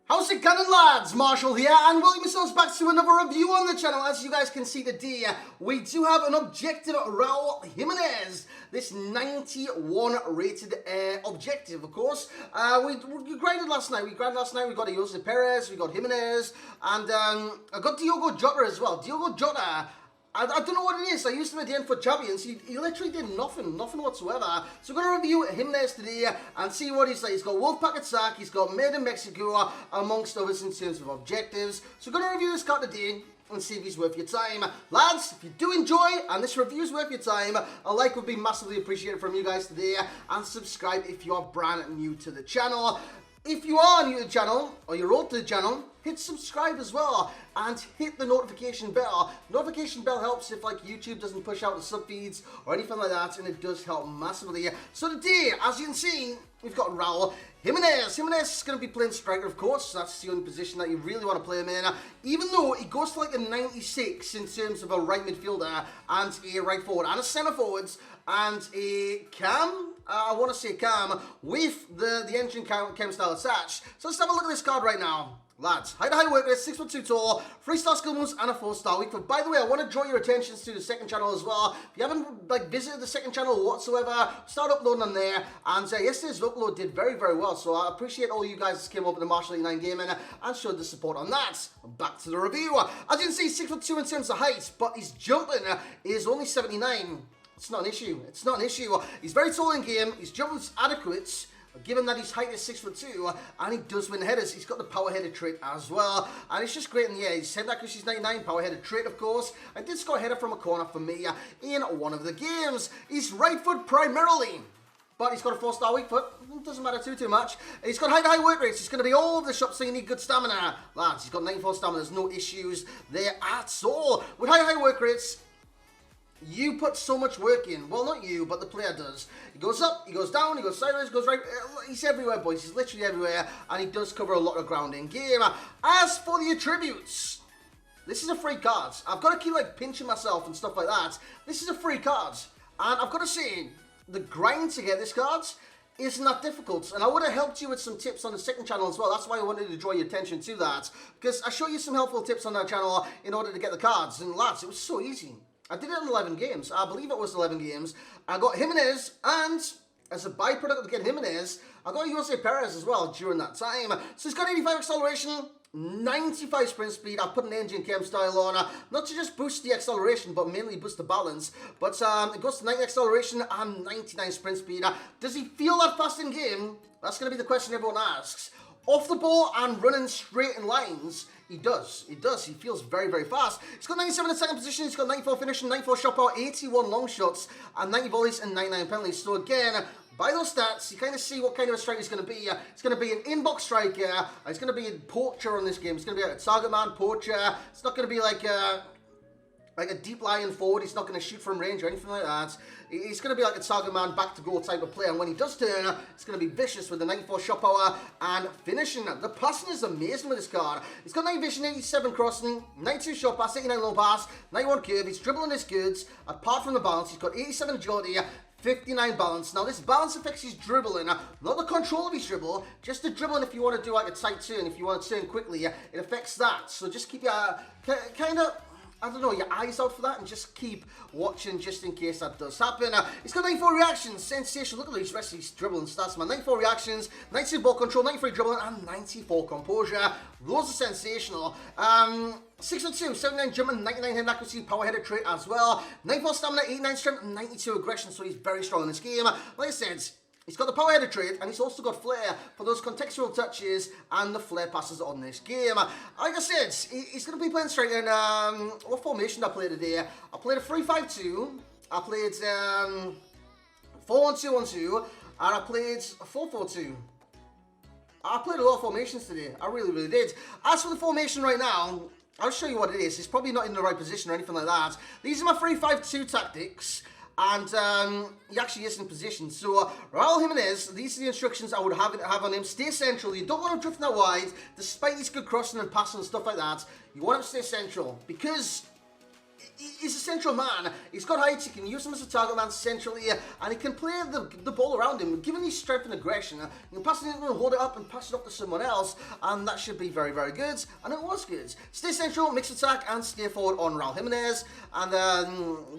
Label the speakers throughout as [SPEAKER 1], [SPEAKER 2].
[SPEAKER 1] How's it going, lads? Marshall here, and welcome yourselves back to another review on the channel. As you guys can see today, we do have an objective Raul Jimenez. This 91 rated objective, of course. We grinded last night. We got Enquiries, we got Jimenez, and I got Diogo Jota as well. Diogo Jota, I don't know what it is. I used him at the end for Champions. He literally did nothing whatsoever. So we're going to review Jimenez today and see what he's like. He's got Wolfpack Attack, he's got Made in Mexico, amongst others in terms of objectives. So we're going to review this card today and see if he's worth your time. Lads, if you do enjoy and this review is worth your time, a like would be massively appreciated from you guys today, and subscribe if you are brand new to the channel. If you are new to the channel, or you're old to the channel, hit subscribe as well, and hit the notification bell. Notification bell helps if like YouTube doesn't push out the sub feeds or anything like that, and it does help massively. So today, as you can see, we've got Raul Jimenez. Jimenez is going to be playing striker, of course. That's the only position that you really want to play him in. Even though he goes to like a 96 in terms of a right midfielder and a right forward and a centre forwards and a cam. I want to say cam with the engine cam style attached. So let's have a look at this card right now. Lads, height to high work rate, 6'2" tall, 3-star skill moves, and a 4-star weak foot. By the way, I want to draw your attentions to the second channel as well. If you haven't visited the second channel whatsoever, start uploading them there. And yesterday's upload did very, very well. So I appreciate all you guys that came over to Marshall 89 Gaming and showed the support on that. Back to the review. As you can see, 6'2" in terms of height, but his jumping is only 79. It's not an issue. It's not an issue. He's very tall in game. His jumping's adequate, given that his height is 6'2", and he does win headers. He's got the power header trait as well, and it's just great in the air. He's head that because he's 99, power header trait, of course. I did score a header from a corner for me in one of the games. He's right foot primarily, but he's got a 4-star weak foot. It doesn't matter too much. He's got height to high work rates. He's going to be all over the shop, so you need good stamina. Lads, he's got 94 stamina. There's no issues there at all. With high work rates, you put so much work in. Well, not you, but the player does. He goes up, he goes down, he goes sideways, he goes right. He's everywhere, boys. He's literally everywhere, and he does cover a lot of ground in game. As for the attributes, this is a free card. I've got to keep like pinching myself and stuff like that. This is a free card, and I've got to say, the grind to get this card isn't that difficult, and I would have helped you with some tips on the second channel as well. That's why I wanted to draw your attention to that, because I show you some helpful tips on that channel in order to get the cards. And lads, it was so easy. I did it in 11 games. I believe it was 11 games. I got Jimenez, and as a byproduct of getting Jimenez, I got Enquiries as well during that time. So he's got 85 acceleration, 95 sprint speed. I put an engine cam style on, not to just boost the acceleration, but mainly boost the balance. But it goes to 90 acceleration and 99 sprint speed. Does he feel that fast in game? That's going to be the question everyone asks. Off the ball and running straight in lines, he does. He does. He feels very, very fast. He's got 97 in second position. He's got 94 finishing, 94 shot power, 81 long shots, and 90 volleys and 99 penalties. So again, by those stats, you kind of see what kind of a striker he's going to be. It's going to be an inbox striker. He's going to be a poacher on this game. It's going to be like a target man, poacher. It's not going to be like a deep lying forward. He's not going to shoot from range or anything like that. He's going to be like a target man, back to goal type of player. And when he does turn, it's going to be vicious with the 94 shot power and finishing. The passing is amazing with this card. He's got 9 vision, 87 crossing, 92 shot pass, 89 low pass, 91 curve. He's dribbling his goods. Apart from the balance, he's got 87 agility, 59 balance. Now this balance affects his dribbling, not the control of his dribble, just the dribbling. If you want to do like a tight turn, if you want to turn quickly, it affects that. So just keep your kind of, I don't know, your eyes out for that, and just keep watching just in case that does happen. He's got 94 reactions, sensational. Look at these rest of these dribbling stats, man. 94 reactions, 92 ball control, 93 dribbling, and 94 composure. Those are sensational. 6'2", 79 jumping, 99 head accuracy, power header trait as well. 94 stamina, 89 strength, and 92 aggression, so he's very strong in this game. Like I said, he's got the power header trait, and he's also got flair for those contextual touches and the flair passes on this game. Like I said, he's going to be playing striker in, what formation did I play today? I played a 3-5-2, I played 4-1-2-1-2, and I played a 4-4-2. I played a lot of formations today, I really, really did. As for the formation right now, I'll show you what it is. It's probably not in the right position or anything like that. These are my 3-5-2 tactics. And he actually is in position. So Raul Jimenez, these are the instructions I would have on him. Stay central. You don't want him drifting out wide, despite his good crossing and passing and stuff like that. You want him to stay central, because he's a central man. He's got height, you can use him as a target man centrally, and he can play the ball around him. Given his strength and aggression, you can pass it in and hold it up and pass it up to someone else, and that should be very, very good. And it was good. Stay central, mix attack, and stay forward on Raul Jimenez. And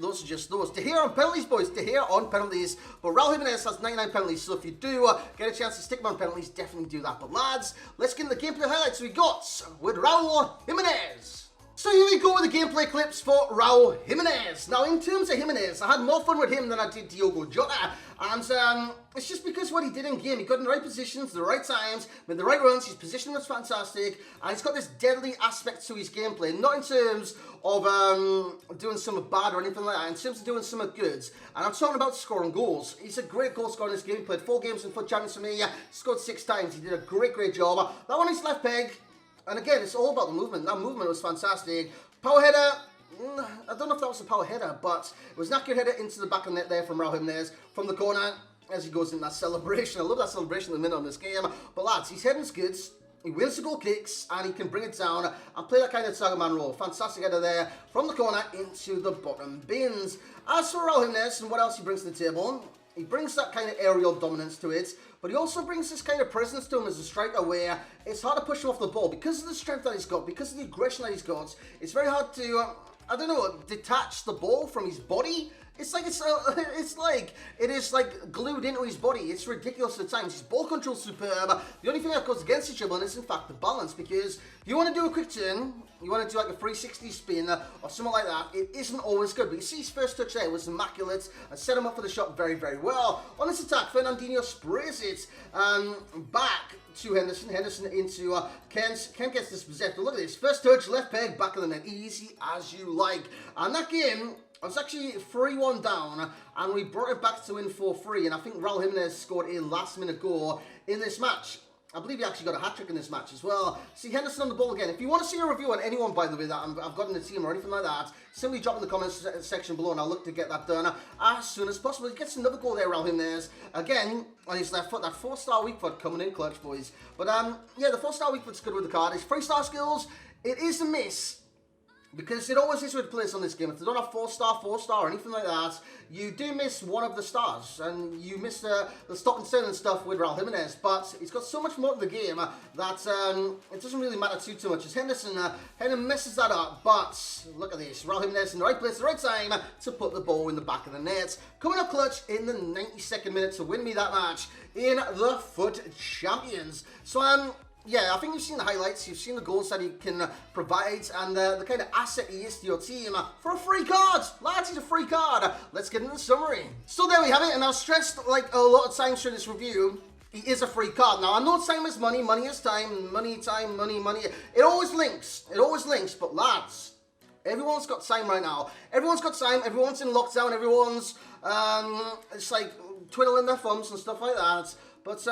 [SPEAKER 1] those are just those. De Gea on penalties, boys. De Gea on penalties. But Raul Jimenez has 99 penalties, so if you do get a chance to stick him on penalties, definitely do that. But lads, let's get into the gameplay highlights we got with Raul Jimenez. So here we go with the gameplay clips for Raul Jimenez. Now, in terms of Jimenez, I had more fun with him than I did Diogo Jota. And it's just because what he did in game, he got in the right positions, the right times, made the right runs, his position was fantastic, and he's got this deadly aspect to his gameplay, not in terms of doing something bad or anything like that, in terms of doing something good. And I'm talking about scoring goals. He's a great goal scorer in this game. He played 4 games in FUT Champions for me, scored 6 times. He did a great job. That one is left peg. And again, it's all about the movement. That movement was fantastic. Power header, I don't know if that was a power header, but it was an accurate header into the back of the net there from Raul Jimenez from the corner as he goes in that celebration. I love that celebration in the minute on this game. But lads, his heading's good. He wins the goal kicks and he can bring it down and play that kind of target man role. Fantastic header there from the corner into the bottom bins. As for Raul Jimenez and what else he brings to the table, he brings that kind of aerial dominance to it, but he also brings this kind of presence to him as a striker where it's hard to push him off the ball because of the strength that he's got, because of the aggression that he's got. It's very hard to, I don't know, detach the ball from his body. It's like it is like glued into his body. It's ridiculous at times. His ball control's superb. The only thing that goes against each other is in fact the balance, because if you want to do a quick turn, you want to do like a 360 spin or something like that, it isn't always good. But you see his first touch there was immaculate and set him up for the shot very, very well. On this attack, Fernandinho sprays it back to Henderson. Henderson into Ken gets this possessed. But look at this. First touch, left peg, back of the net. Easy as you like. And that game, I was actually 3-1 down, and we brought it back to win 4-3, and I think Raul Jimenez scored a last-minute goal in this match. I believe he actually got a hat-trick in this match as well. See Henderson on the ball again. If you want to see a review on anyone, by the way, that I've got in the team or anything like that, simply drop in the comments section below, and I'll look to get that done as soon as possible. He gets another goal there, Raul Jimenez. Again, on his left foot, that 4-star weak foot coming in clutch, boys. But, yeah, the 4-star weak foot's good with the card. His 3-star skills, it is a miss. Because it always is with players on this game. If they don't have 4-star or anything like that, you do miss one of the stars. And you miss the stop and stand and stuff with Raul Jimenez. But he's got so much more to the game that it doesn't really matter too much. As Henderson messes that up. But look at this. Raul Jimenez in the right place at the right time to put the ball in the back of the net. Coming up clutch in the 92nd minute to win me that match in the FUT Champions. So, yeah, I think you've seen the highlights, you've seen the goals that he can provide, and the kind of asset he is to your team for a free card. Lads, he's a free card. Let's get into the summary. So there we have it, and I've stressed like a lot of times through this review, he is a free card. Now, I know time is money, money is time, money, money. It always links, but lads, everyone's got time right now. Everyone's got time, everyone's in lockdown, everyone's, it's like twiddling their thumbs and stuff like that. But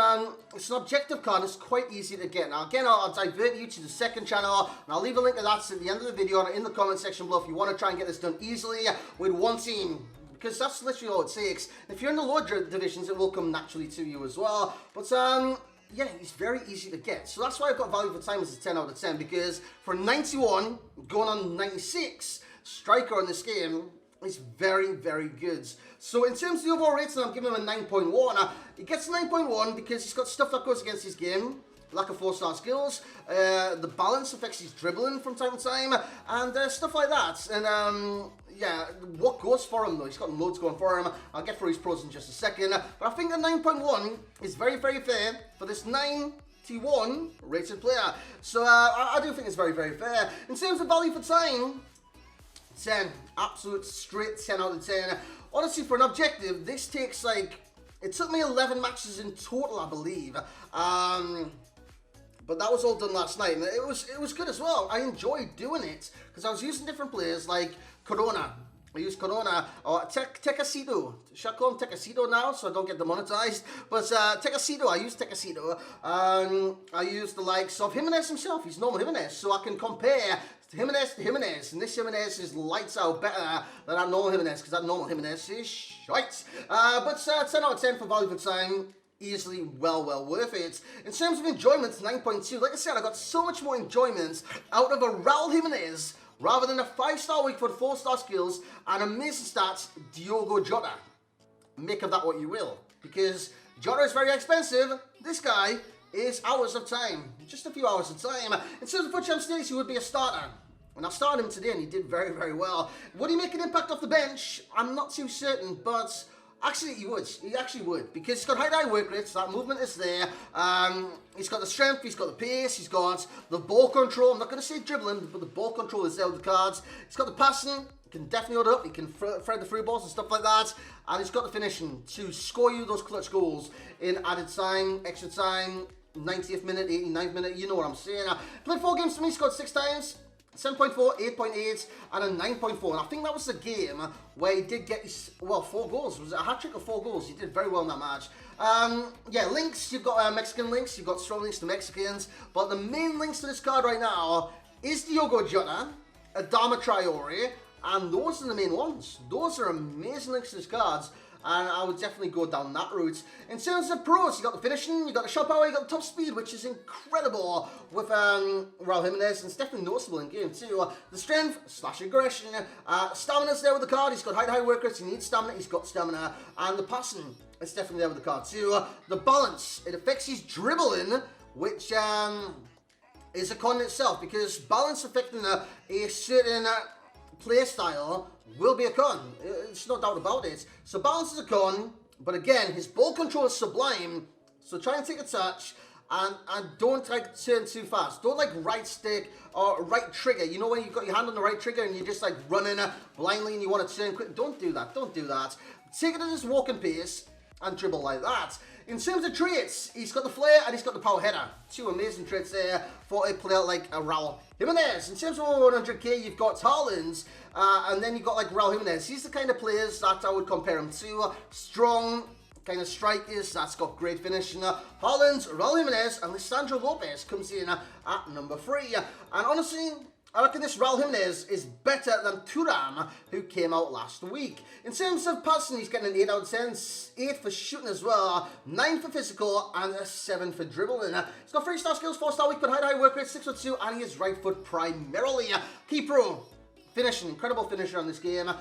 [SPEAKER 1] it's an objective card, it's quite easy to get. Now again, I'll divert you to the second channel, and I'll leave a link to that at the end of the video and in the comment section below if you want to try and get this done easily with one team. Because that's literally all it takes. If you're in the lower divisions, it will come naturally to you as well. But yeah, it's very easy to get. So that's why I've got value for time as a 10 out of 10. Because for 91, going on 96, striker in this game, is very, very good. So in terms of the overall rating, I'm giving him a 9.1. He gets 9.1 because he's got stuff that goes against his game. Lack of 4-star skills. The balance affects his dribbling from time to time. And stuff like that. And yeah, what goes for him though? He's got loads going for him. I'll get through his pros in just a second. But I think a 9.1 is very, very fair for this 91 rated player. So I do think it's very, very fair. In terms of value for time, 10. Absolute straight 10 out of 10. Honestly, for an objective, this takes like, it took me 11 matches in total, I believe. But that was all done last night, and it was good as well. I enjoyed doing it because I was using different players like Corona. I used Corona or Tecasito. Should I call him Tecasito now so I don't get demonetized? But Tecasito, I used Tecasito. I used the likes of Jimenez himself. He's normal Jimenez, so I can compare Jimenez to Jimenez, and this Jimenez is lights out better than that normal Jimenez, because that normal Jimenez is shite. But 10 out of 10 for value for time, easily well worth it. In terms of enjoyment, 9.2. Like I said, I got so much more enjoyment out of a Raul Jimenez rather than a 5-star weak foot, 4-star skills, and amazing stats, Diogo Jota. Make of that what you will, because Jota is very expensive. This guy is hours of time, just a few hours of time. In terms of FUT Champs Days, he would be a starter. And I started him today and he did very, very well. Would he make an impact off the bench? I'm not too certain, but actually he would. He actually would, because he's got high work rates, that movement is there. He's got the strength, he's got the pace, he's got the ball control. I'm not going to say dribbling, but the ball control is there with the cards. He's got the passing, he can definitely hold up, he can thread the through balls and stuff like that. And he's got the finishing to score you those clutch goals in added time, extra time, 90th minute, 89th minute, you know what I'm saying. Played 4 games for me, scored 6 times. 7.4, 8.8, and a 9.4. And I think that was the game where he did get his, well, 4 goals. Was it a hat-trick of 4 goals? He did very well in that match. Yeah, links, you've got Mexican links, you've got strong links to Mexicans, but the main links to this card right now is Diogo Jota, Adama Traore, and those are the main ones. Those are amazing links to this cards, and I would definitely go down that route. In terms of pros, you got the finishing, you got the shot power, you got the top speed, which is incredible with Raul Jimenez, and it's definitely noticeable in game too. The strength / aggression, stamina's there with the card. He's got high work rates, he needs stamina, he's got stamina, and the passing is definitely there with the card too. The balance, it affects his dribbling, which is a con in itself, because balance affecting a certain play style will be a con. It's no doubt about it. So balance is a con, but again, his ball control is sublime. So try and take a touch, and don't like turn too fast. Don't like right stick or right trigger. You know when you've got your hand on the right trigger and you're just like running blindly and you want to turn quick. Don't do that. Don't do that. Take it at his walking pace and dribble like that. In terms of traits, he's got the flair and he's got the power header. 2 amazing traits there for a player like Raul Jimenez. In terms of 100k, you've got Haaland, and then you've got like Raul Jimenez. He's the kind of players that I would compare him to. Strong kind of strikers, that's got great finishing. Haaland, Raul Jimenez, and Lisandro Lopez comes in at number 3. And honestly, I reckon this Raul Jimenez is better than Thuram, who came out last week. In terms of passing, he's getting an 8 out of 10, 8 for shooting as well, 9 for physical, and a 7 for dribbling. He's got 3-star skills, 4-star weak, but high work rate, 6'2", and he is right foot primarily. Key pro. Finishing, incredible finisher on this game.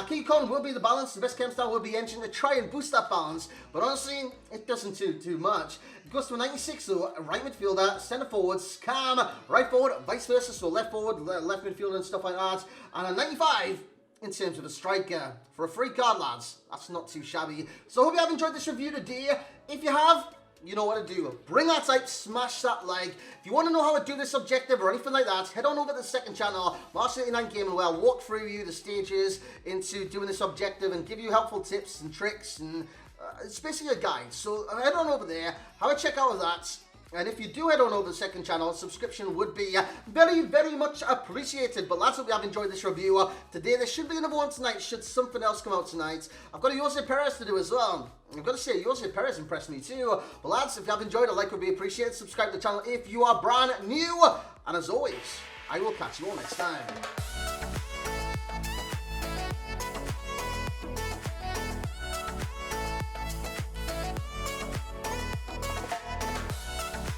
[SPEAKER 1] Key con will be the balance. The best chem style will be engine to try and boost that balance, but honestly, it doesn't do too much. It goes to a 96 though, a right midfielder, centre forwards, calm, right forward, vice versa, so left forward, left midfielder and stuff like that, and a 95 in terms of a striker. For a free card, lads, that's not too shabby. So I hope you have enjoyed this review today. If you have, you know what to do. Bring that type, smash that like. If you want to know how to do this objective or anything like that, head on over to the second channel, Marshall89 Gaming, where I'll walk through you the stages into doing this objective and give you helpful tips and tricks, and it's basically a guide. So head on over there, have a check out of that. And if you do head on over to the second channel, subscription would be very, very much appreciated. But lads, hope you have enjoyed this review. Today, there should be another one tonight, should something else come out tonight. I've got a Jose Perez to do as well. I've got to say, Jose Perez impressed me too. But lads, if you have enjoyed, a like would be appreciated. Subscribe to the channel if you are brand new. And as always, I will catch you all next time.